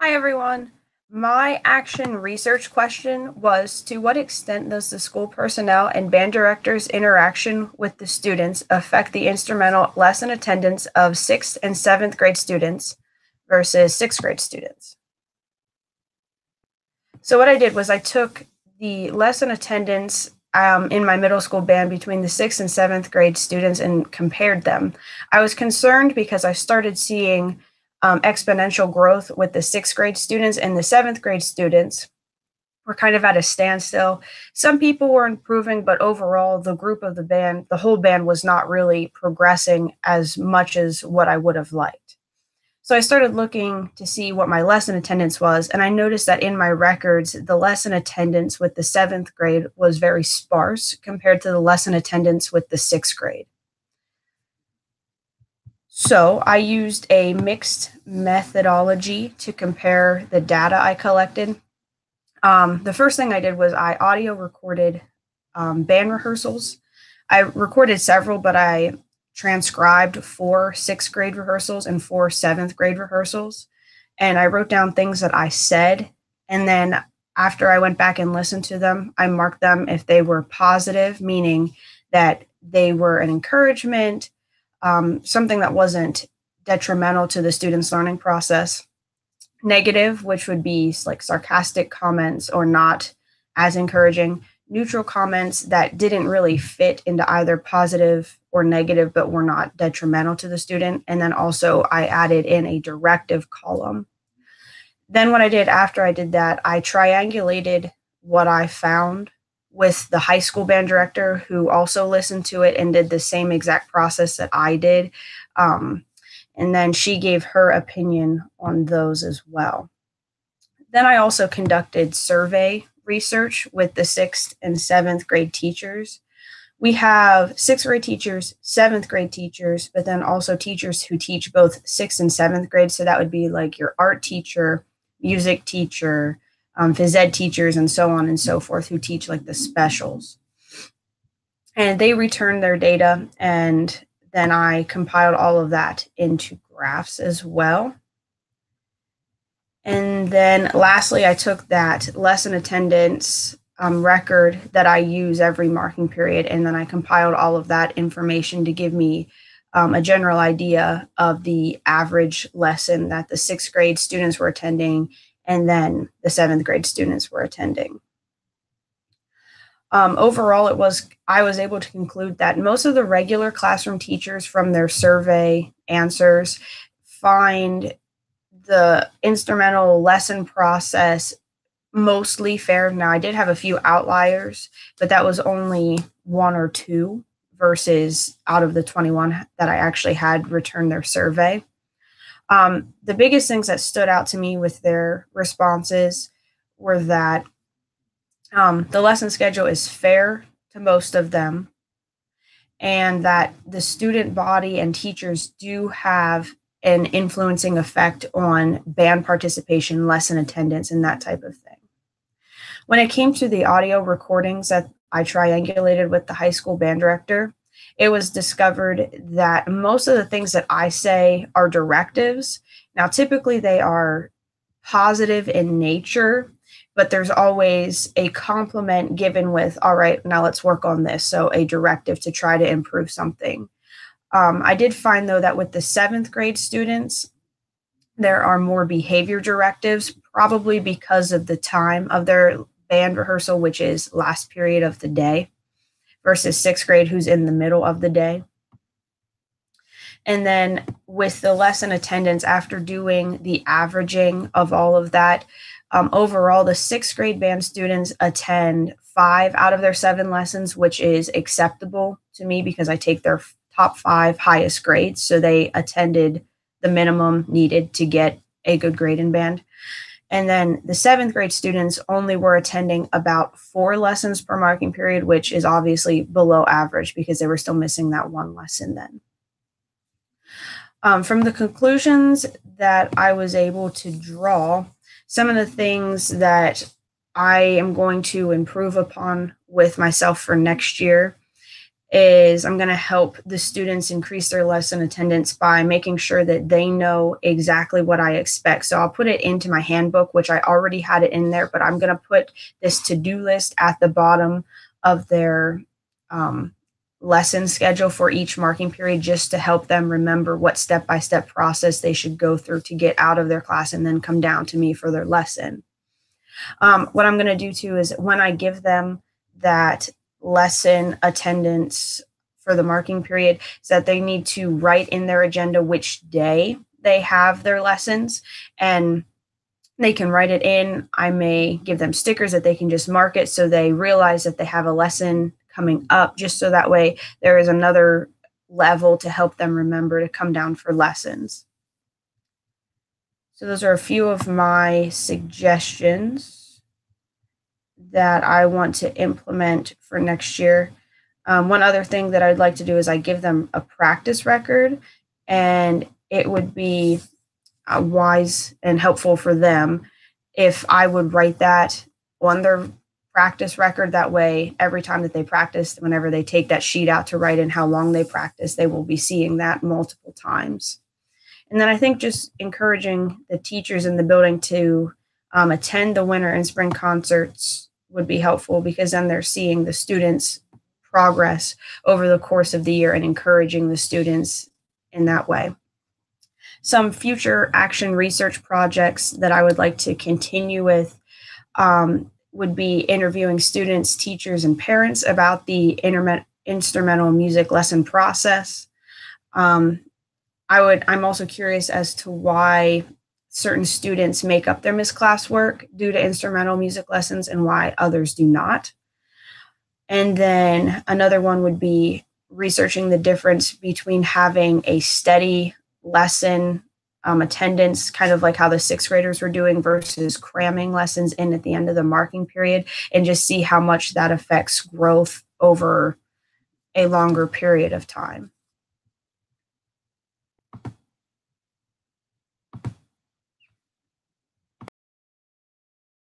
Hi, everyone. My action research question was, to what extent does the school personnel and band directors' interaction with the students affect the instrumental lesson attendance of 6th and 7th grade students versus 6th grade students? So what I did was I took the lesson attendance in my middle school band between the 6th and 7th grade students and compared them. I was concerned because I started seeing exponential growth with the 6th grade students, and the 7th grade students were kind of at a standstill. Some people were improving, but overall, the group of the band, the whole band, was not really progressing as much as what I would have liked. So I started looking to see what my lesson attendance was, and I noticed that in my records, the lesson attendance with the 7th grade was very sparse compared to the lesson attendance with the 6th grade. So I used a mixed methodology to compare the data I collected. The first thing I did was I audio recorded band rehearsals. I recorded several, but I transcribed 4 6th grade rehearsals and 4 7th grade rehearsals. And I wrote down things that I said. And then after I went back and listened to them, I marked them if they were positive, meaning that they were an encouragement, something that wasn't detrimental to the student's learning process. Negative, which would be like sarcastic comments or not as encouraging. Neutral comments that didn't really fit into either positive or negative, but were not detrimental to the student. And then also I added in a directive column. Then what I did after I did that, I triangulated what I found with the high school band director, who also listened to it and did the same exact process that I did. And then she gave her opinion on those as well. Then I also conducted survey research with the 6th and 7th grade teachers. We have 6th grade teachers, 7th grade teachers, but then also teachers who teach both 6th and 7th grade. So that would be like your art teacher, music teacher, phys ed teachers, and so on and so forth, who teach like the specials. And they returned their data, and then I compiled all of that into graphs as well. And then lastly, I took that lesson attendance record that I use every marking period, and then I compiled all of that information to give me a general idea of the average lesson that the 6th grade students were attending, and then the 7th grade students were attending. Overall, I was able to conclude that most of the regular classroom teachers, from their survey answers, find the instrumental lesson process mostly fair. Now, I did have a few outliers, but that was only one or two versus out of the 21 that I actually had return their survey. The biggest things that stood out to me with their responses were that the lesson schedule is fair to most of them, and that the student body and teachers do have an influencing effect on band participation, lesson attendance, and that type of thing. When it came to the audio recordings that I triangulated with the high school band director, it was discovered that most of the things that I say are directives. Now, typically they are positive in nature, but there's always a compliment given with, all right, now let's work on this. So a directive to try to improve something. I did find, though, that with the 7th grade students, there are more behavior directives, probably because of the time of their band rehearsal, which is last period of the day, versus 6th grade, who's in the middle of the day. And then with the lesson attendance, after doing the averaging of all of that, overall, the 6th grade band students attend 5 out of their 7 lessons, which is acceptable to me because I take their top 5 highest grades. So they attended the minimum needed to get a good grade in band. And then the 7th grade students only were attending about 4 lessons per marking period, which is obviously below average because they were still missing that one lesson then. From the conclusions that I was able to draw, some of the things that I am going to improve upon with myself for next year is I'm going to help the students increase their lesson attendance by making sure that they know exactly what I expect. So I'll put it into my handbook, which I already had it in there, but I'm going to put this to-do list at the bottom of their lesson schedule for each marking period, just to help them remember what step-by-step process they should go through to get out of their class and then come down to me for their lesson. What I'm going to do too is when I give them that lesson attendance for the marking period, is that they need to write in their agenda which day they have their lessons, and they can write it in. I may give them stickers that they can just mark it so they realize that they have a lesson coming up, just so that way there is another level to help them remember to come down for lessons. So those are a few of my suggestions that I want to implement for next year. One other thing that I'd like to do is I give them a practice record, and it would be wise and helpful for them if I would write that on their practice record. That way, every time that they practice, whenever they take that sheet out to write in how long they practice, they will be seeing that multiple times. And then I think just encouraging the teachers in the building to attend the winter and spring concerts would be helpful, because then they're seeing the students' progress over the course of the year and encouraging the students in that way. Some future action research projects that I would like to continue with would be interviewing students, teachers, and parents about the instrumental music lesson process. I'm also curious as to why certain students make up their missed classwork due to instrumental music lessons and why others do not. And then another one would be researching the difference between having a steady lesson attendance, kind of like how the sixth graders were doing, versus cramming lessons in at the end of the marking period, and just see how much that affects growth over a longer period of time.